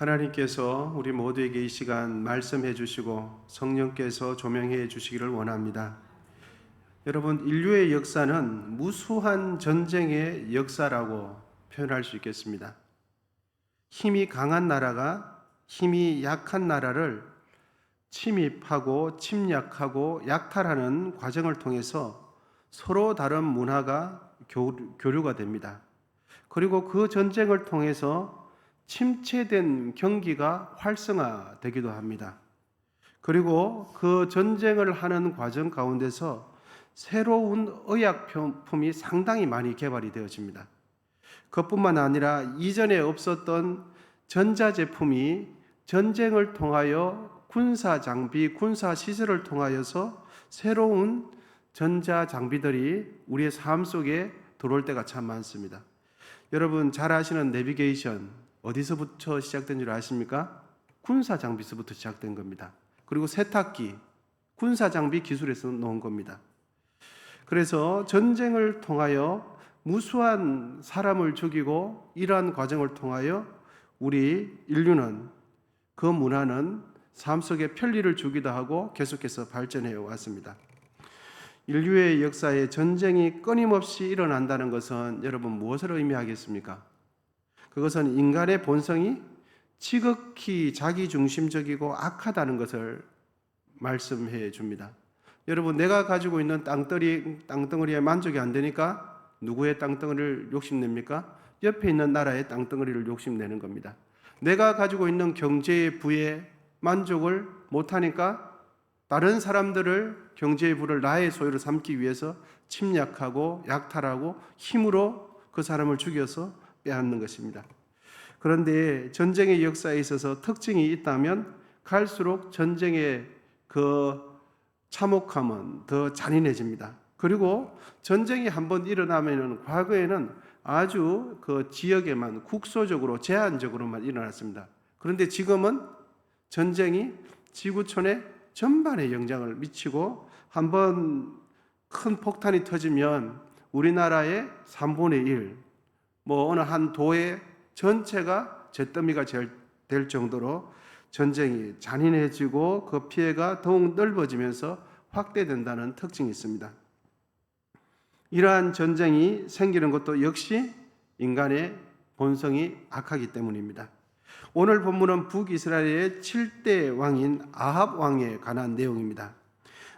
하나님께서 우리 모두에게 이 시간 말씀해 주시고 성령께서 조명해 주시기를 원합니다. 여러분, 인류의 역사는 무수한 전쟁의 역사라고 표현할 수 있겠습니다. 힘이 강한 나라가 힘이 약한 나라를 침입하고 침략하고 약탈하는 과정을 통해서 서로 다른 문화가 교류가 됩니다. 그리고 그 전쟁을 통해서 침체된 경기가 활성화되기도 합니다. 그리고 그 전쟁을 하는 과정 가운데서 새로운 의약품이 상당히 많이 개발이 되어집니다. 그것뿐만 아니라 이전에 없었던 전자제품이 전쟁을 통하여 군사장비, 군사시설을 통하여서 새로운 전자장비들이 우리의 삶 속에 들어올 때가 참 많습니다. 여러분 잘 아시는 내비게이션 어디서부터 시작된 줄 아십니까? 군사장비서부터 시작된 겁니다. 그리고 세탁기, 군사장비 기술에서 놓은 겁니다. 그래서 전쟁을 통하여 무수한 사람을 죽이고 이러한 과정을 통하여 우리 인류는 그 문화는 삶 속에 편리를 주기도 하고 계속해서 발전해 왔습니다. 인류의 역사에 전쟁이 끊임없이 일어난다는 것은 여러분 무엇을 의미하겠습니까? 그것은 인간의 본성이 지극히 자기중심적이고 악하다는 것을 말씀해 줍니다. 여러분, 내가 가지고 있는 땅덩어리에 만족이 안 되니까 누구의 땅덩어리를 욕심냅니까? 옆에 있는 나라의 땅덩어리를 욕심내는 겁니다. 내가 가지고 있는 경제의 부에 만족을 못하니까 다른 사람들을 경제의 부를 나의 소유로 삼기 위해서 침략하고 약탈하고 힘으로 그 사람을 죽여서 빼앗는 것입니다. 그런데 전쟁의 역사에 있어서 특징이 있다면 갈수록 전쟁의 그 참혹함은 더 잔인해집니다. 그리고 전쟁이 한번 일어나면 과거에는 아주 그 지역에만 국소적으로 제한적으로만 일어났습니다. 그런데 지금은 전쟁이 지구촌에 전반에 영향을 미치고 한번 큰 폭탄이 터지면 우리나라의 3분의 1, 어느 한 도의 전체가 잿더미가 될 정도로 전쟁이 잔인해지고 그 피해가 더욱 넓어지면서 확대된다는 특징이 있습니다. 이러한 전쟁이 생기는 것도 역시 인간의 본성이 악하기 때문입니다. 오늘 본문은 북이스라엘의 7대 왕인 아합 왕에 관한 내용입니다.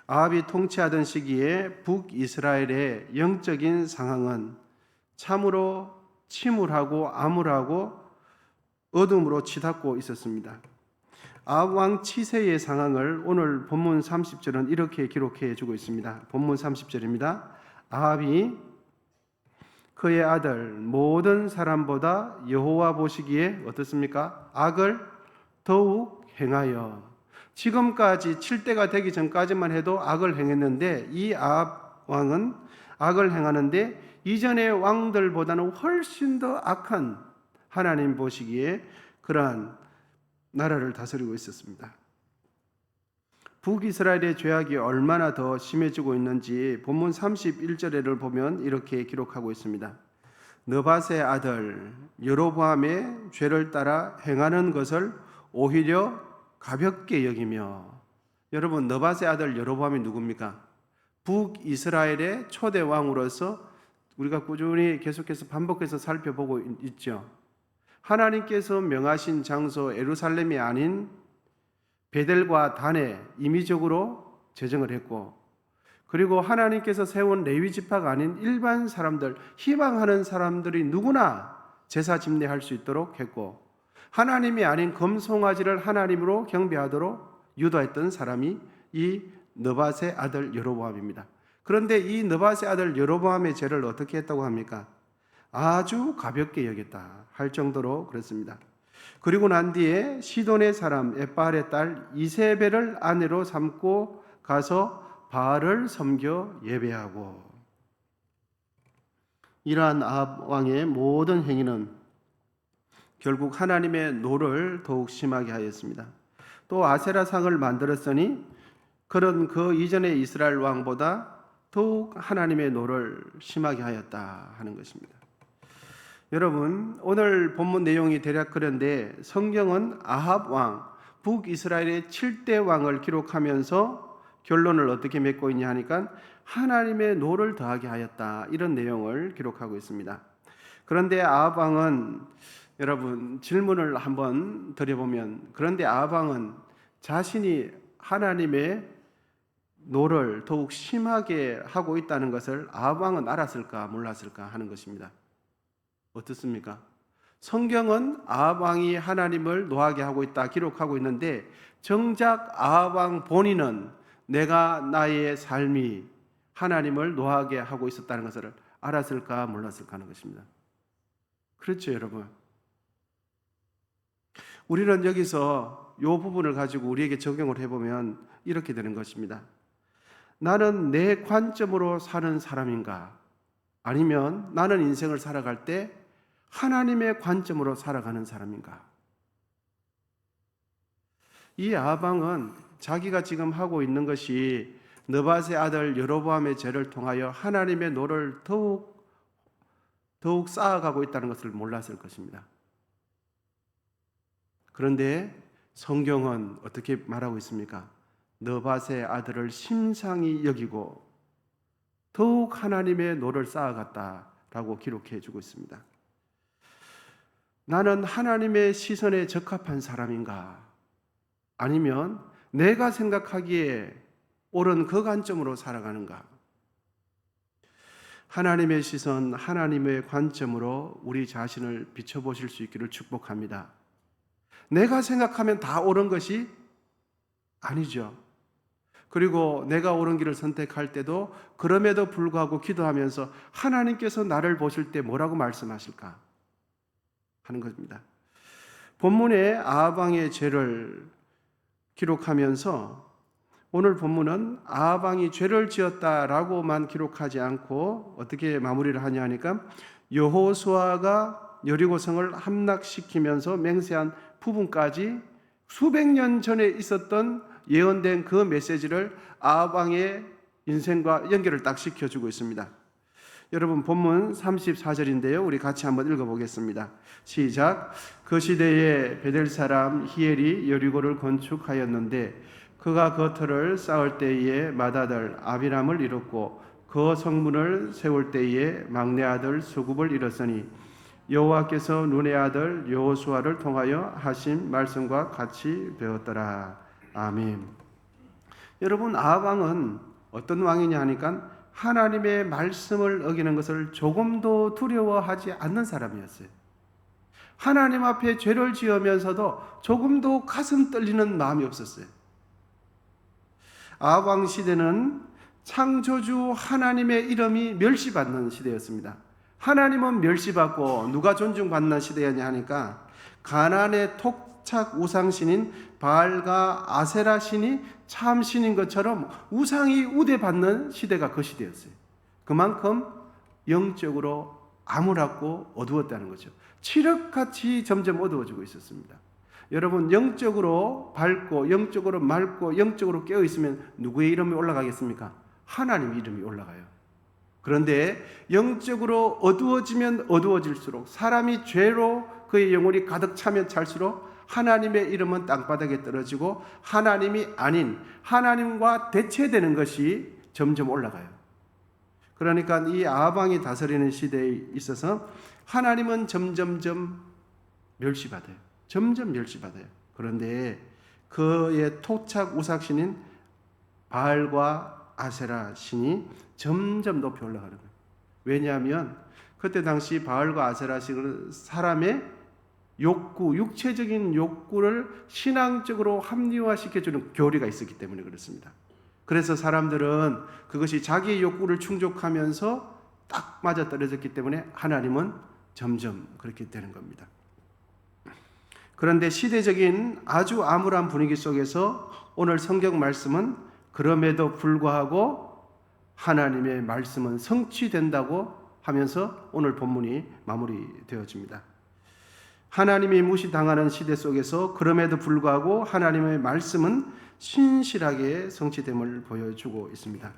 아합이 통치하던 시기에 북이스라엘의 영적인 상황은 참으로 침울하고 암울하고 어둠으로 치닫고 있었습니다. 아합 왕 치세의 상황을 오늘 본문 30절은 이렇게 기록해 주고 있습니다. 본문 30절입니다. 아합이 그의 아들 모든 사람보다 여호와 보시기에 어떻습니까? 악을 더욱 행하여, 지금까지 7대가 되기 전까지만 해도 악을 행했는데 이 아합 왕은 악을 행하는데 이전의 왕들보다는 훨씬 더 악한, 하나님 보시기에 그러한 나라를 다스리고 있었습니다. 북이스라엘의 죄악이 얼마나 더 심해지고 있는지 본문 31절에를 보면 이렇게 기록하고 있습니다. 느밧의 아들 여로보암의 죄를 따라 행하는 것을 오히려 가볍게 여기며, 여러분 느밧의 아들 여로보암이 누굽니까? 북이스라엘의 초대 왕으로서 우리가 꾸준히 계속해서 반복해서 살펴보고 있죠. 하나님께서 명하신 장소 예루살렘이 아닌 베델과 단에 임의적으로 제정을 했고, 그리고 하나님께서 세운 레위 지파가 아닌 일반 사람들, 희망하는 사람들이 누구나 제사 집례할 수 있도록 했고, 하나님이 아닌 금송아지를 하나님으로 경배하도록 유도했던 사람이 이 느밧의 아들 여로보암입니다. 그런데 이 느밧의 아들 여로보암의 죄를 어떻게 했다고 합니까? 아주 가볍게 여겼다 할 정도로 그랬습니다. 그리고 난 뒤에 시돈의 사람 에발의 딸 이세벨을 아내로 삼고 가서 바알을 섬겨 예배하고, 이러한 아합 왕의 모든 행위는 결국 하나님의 노를 더욱 심하게 하였습니다. 또 아세라상을 만들었으니 그런 그 이전의 이스라엘 왕보다 더욱 하나님의 노를 심하게 하였다 하는 것입니다. 여러분, 오늘 본문 내용이 대략 그런데 성경은 아합 왕, 북이스라엘의 7대 왕을 기록하면서 결론을 어떻게 맺고 있냐 하니까 하나님의 노를 더하게 하였다, 이런 내용을 기록하고 있습니다. 그런데 아합 왕은, 여러분, 질문을 한번 드려보면, 그런데 아합 왕은 자신이 하나님의 노를 더욱 심하게 하고 있다는 것을 아합 왕은 알았을까 몰랐을까 하는 것입니다. 어떻습니까? 성경은 아합 왕이 하나님을 노하게 하고 있다 기록하고 있는데, 정작 아합 왕 본인은 내가 나의 삶이 하나님을 노하게 하고 있었다는 것을 알았을까 몰랐을까 하는 것입니다. 그렇죠, 여러분. 우리는 여기서 이 부분을 가지고 우리에게 적용을 해보면 이렇게 되는 것입니다. 나는 내 관점으로 사는 사람인가? 아니면 나는 인생을 살아갈 때 하나님의 관점으로 살아가는 사람인가? 이 아합 왕은 자기가 지금 하고 있는 것이 느밧의 아들 여로보암의 죄를 통하여 하나님의 노를 더욱 쌓아가고 있다는 것을 몰랐을 것입니다. 그런데 성경은 어떻게 말하고 있습니까? 느밧의 아들을 심상히 여기고 더욱 하나님의 노를 쌓아갔다라고 기록해 주고 있습니다. 나는 하나님의 시선에 적합한 사람인가? 아니면 내가 생각하기에 옳은 그 관점으로 살아가는가? 하나님의 시선, 하나님의 관점으로 우리 자신을 비춰보실 수 있기를 축복합니다. 내가 생각하면 다 옳은 것이 아니죠. 그리고 내가 옳은 길을 선택할 때도 그럼에도 불구하고 기도하면서 하나님께서 나를 보실 때 뭐라고 말씀하실까 하는 것입니다. 본문에 아합 왕의 죄를 기록하면서 오늘 본문은 아합 왕이 죄를 지었다라고만 기록하지 않고 어떻게 마무리를 하냐 하니까 여호수아가 여리고성을 함락시키면서 맹세한 부분까지 수백 년 전에 있었던 예언된 그 메시지를 아합 왕의 인생과 연결을 딱 시켜주고 있습니다. 여러분, 본문 34절인데요. 우리 같이 한번 읽어보겠습니다. 시작. 그 시대에 베델 사람 히엘이 여리고를 건축하였는데 그가 그 터를 쌓을 때에 맏아들 아비람을 잃었고 그 성문을 세울 때에 막내 아들 수굽을 잃었으니 여호와께서 눈의 아들 여호수아를 통하여 하신 말씀과 같이 배웠더라. 아멘. 여러분, 아합 왕은 어떤 왕이냐 하니까 하나님의 말씀을 어기는 것을 조금도 두려워하지 않는 사람이었어요. 하나님 앞에 죄를 지으면서도 조금도 가슴 떨리는 마음이 없었어요. 아합 왕 시대는 창조주 하나님의 이름이 멸시받는 시대였습니다. 하나님은 멸시받고 누가 존중받는 시대였냐 하니까 가나안의 톡착 우상신인 바알과 아세라 신이 참 신인 것처럼 우상이 우대받는 시대가 그 시대였어요. 그만큼 영적으로 암울하고 어두웠다는 거죠. 칠흑같이 점점 어두워지고 있었습니다. 여러분, 영적으로 밝고 영적으로 맑고 영적으로 깨어있으면 누구의 이름이 올라가겠습니까? 하나님의 이름이 올라가요. 그런데 영적으로 어두워지면 어두워질수록, 사람이 죄로 그의 영혼이 가득 차면 찰수록 하나님의 이름은 땅바닥에 떨어지고 하나님이 아닌 하나님과 대체되는 것이 점점 올라가요. 그러니까 이 아합 왕이 다스리는 시대에 있어서 하나님은 점점점 멸시받아요. 점점 멸시받아요. 그런데 그의 토착 우상신인 바알과 아세라 신이 점점 높이 올라가는 거예요. 왜냐하면 그때 당시 바알과 아세라 신은 사람의 욕구, 육체적인 욕구를 신앙적으로 합리화시켜주는 교리가 있었기 때문에 그렇습니다. 그래서 사람들은 그것이 자기의 욕구를 충족하면서 딱 맞아떨어졌기 때문에 하나님은 점점 그렇게 되는 겁니다. 그런데 시대적인 아주 암울한 분위기 속에서 오늘 성경 말씀은 그럼에도 불구하고 하나님의 말씀은 성취된다고 하면서 오늘 본문이 마무리되어집니다. 하나님이 무시당하는 시대 속에서 그럼에도 불구하고 하나님의 말씀은 신실하게 성취됨을 보여주고 있습니다.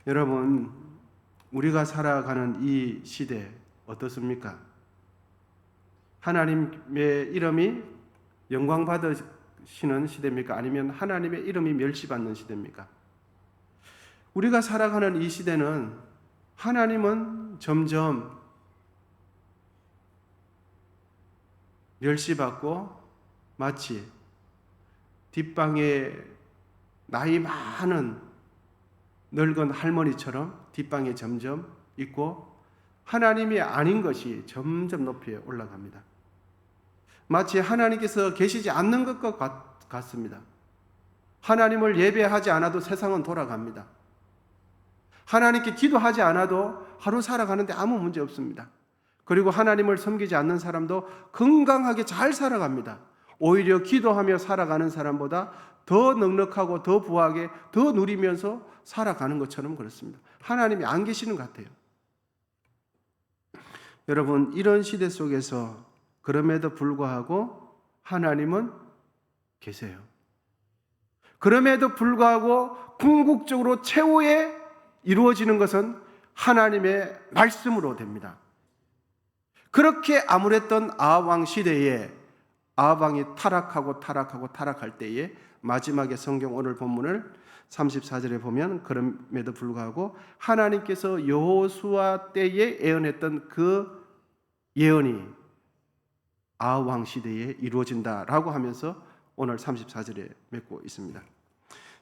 여러분, 우리가 살아가는 이 시대 어떻습니까? 하나님의 이름이 영광 받으시는 시대입니까? 아니면 하나님의 이름이 멸시받는 시대입니까? 우리가 살아가는 이 시대는 하나님은 점점 멸시받고 마치 뒷방에 나이 많은 늙은 할머니처럼 뒷방에 점점 있고 하나님이 아닌 것이 점점 높이 올라갑니다. 마치 하나님께서 계시지 않는 것과 같습니다. 하나님을 예배하지 않아도 세상은 돌아갑니다. 하나님께 기도하지 않아도 하루 살아가는데 아무 문제 없습니다. 그리고 하나님을 섬기지 않는 사람도 건강하게 잘 살아갑니다. 오히려 기도하며 살아가는 사람보다 더 넉넉하고 더 부하게 더 누리면서 살아가는 것처럼 그렇습니다. 하나님이 안 계시는 것 같아요. 여러분, 이런 시대 속에서 그럼에도 불구하고 하나님은 계세요. 그럼에도 불구하고 궁극적으로 최후에 이루어지는 것은 하나님의 말씀으로 됩니다. 그렇게 암울했던 아합 시대에 아합 왕이 타락할 때에 마지막에 성경 오늘 본문을 34절에 보면 그럼에도 불구하고 하나님께서 여호수아 때에 예언했던 그 예언이 아합 왕 시대에 이루어진다라고 하면서 오늘 34절에 맺고 있습니다.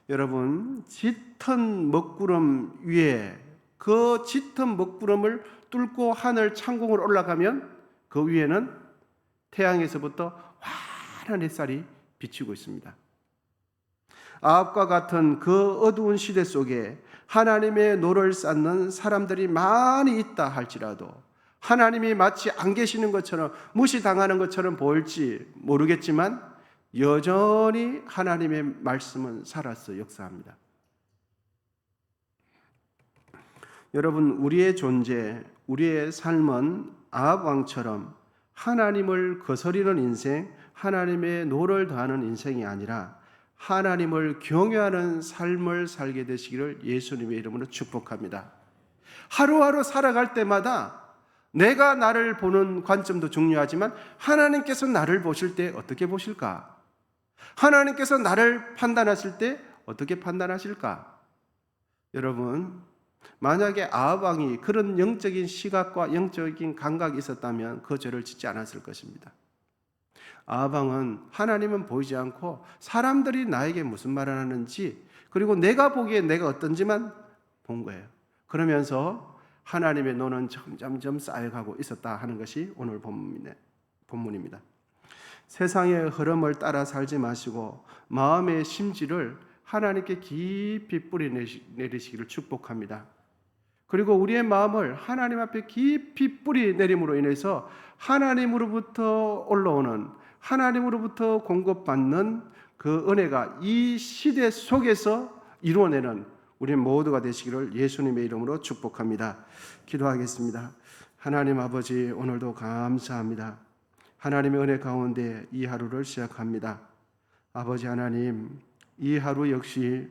여러분, 짙은 먹구름 위에 그 짙은 먹구름을 뚫고 하늘 창공으로 올라가면 그 위에는 태양에서부터 환한 햇살이 비치고 있습니다. 아합과 같은 그 어두운 시대 속에 하나님의 노를 쌓는 사람들이 많이 있다 할지라도 하나님이 마치 안 계시는 것처럼 무시당하는 것처럼 보일지 모르겠지만 여전히 하나님의 말씀은 살아서 역사합니다. 여러분, 우리의 존재, 우리의 삶은 아합 왕처럼 하나님을 거스리는 인생, 하나님의 노를 다하는 인생이 아니라 하나님을 경외하는 삶을 살게 되시기를 예수님의 이름으로 축복합니다. 하루하루 살아갈 때마다 내가 나를 보는 관점도 중요하지만 하나님께서 나를 보실 때 어떻게 보실까? 하나님께서 나를 판단하실 때 어떻게 판단하실까? 여러분, 만약에 아합 왕이 그런 영적인 시각과 영적인 감각이 있었다면 그 죄를 짓지 않았을 것입니다. 아합 왕은 하나님은 보이지 않고 사람들이 나에게 무슨 말을 하는지 그리고 내가 보기에 내가 어떤지만 본 거예요. 그러면서 하나님의 노는 점점 쌓여가고 있었다 하는 것이 오늘 본문입니다. 세상의 흐름을 따라 살지 마시고 마음의 심지를 하나님께 깊이 뿌리내리시기를 축복합니다. 그리고 우리의 마음을 하나님 앞에 깊이 뿌리내림으로 인해서 하나님으로부터 올라오는 하나님으로부터 공급받는 그 은혜가 이 시대 속에서 이루어내는 우리 모두가 되시기를 예수님의 이름으로 축복합니다. 기도하겠습니다. 하나님 아버지, 오늘도 감사합니다. 하나님의 은혜 가운데 이 하루를 시작합니다. 아버지 하나님, 이 하루 역시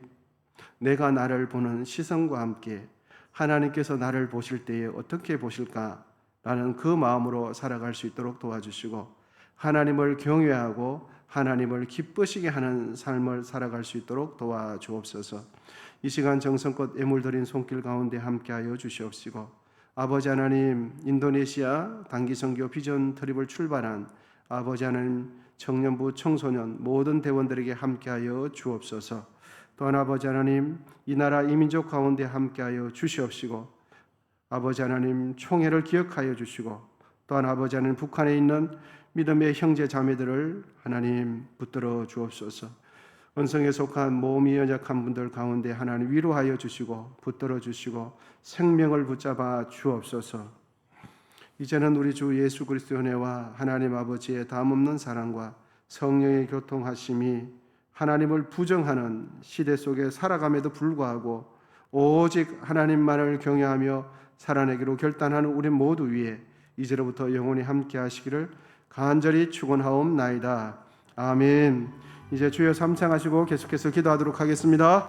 내가 나를 보는 시선과 함께 하나님께서 나를 보실 때에 어떻게 보실까? 라는 그 마음으로 살아갈 수 있도록 도와주시고 하나님을 경외하고 하나님을 기쁘시게 하는 삶을 살아갈 수 있도록 도와주옵소서. 이 시간 정성껏 애물 드린 손길 가운데 함께하여 주시옵시고 아버지 하나님, 인도네시아 단기선교 비전 트립을 출발한 아버지 하나님, 청년부 청소년 모든 대원들에게 함께하여 주옵소서. 또한 아버지 하나님, 이 나라 이민족 가운데 함께하여 주시옵시고 아버지 하나님, 총회를 기억하여 주시고 또한 아버지 하나님, 북한에 있는 믿음의 형제 자매들을 하나님 붙들어 주옵소서. 은성에 속한 몸이 연약한 분들 가운데 하나님 위로하여 주시고 붙들어 주시고 생명을 붙잡아 주옵소서. 이제는 우리 주 예수 그리스도의 은혜와 하나님 아버지의 담없는 사랑과 성령의 교통하심이 하나님을 부정하는 시대 속에 살아감에도 불구하고 오직 하나님만을 경외하며 살아내기로 결단하는 우리 모두 위에 이제로부터 영원히 함께 하시기를 간절히 축원하옵나이다. 아멘. 이제 주여 삼창하시고 계속해서 기도하도록 하겠습니다.